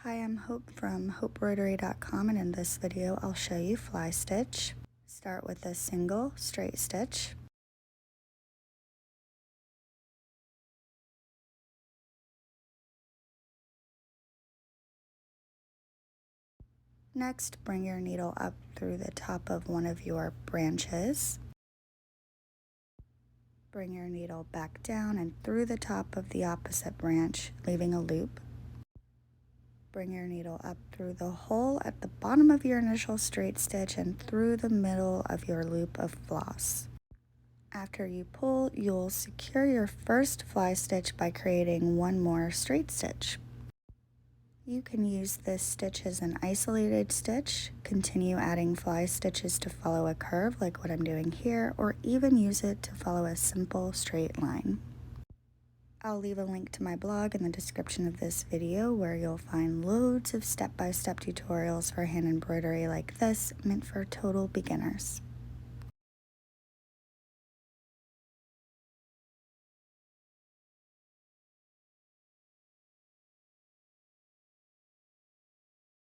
Hi, I'm Hope from hopebroidery.com, and in this video I'll show you fly stitch. Start with a single straight stitch. Next, bring your needle up through the top of one of your branches. Bring your needle back down and through the top of the opposite branch, leaving a loop. Bring your needle up through the hole at the bottom of your initial straight stitch and through the middle of your loop of floss. After you pull, you'll secure your first fly stitch by creating one more straight stitch. You can use this stitch as an isolated stitch, continue adding fly stitches to follow a curve like what I'm doing here, or even use it to follow a simple straight line. I'll leave a link to my blog in the description of this video where you'll find loads of step-by-step tutorials for hand embroidery like this, meant for total beginners.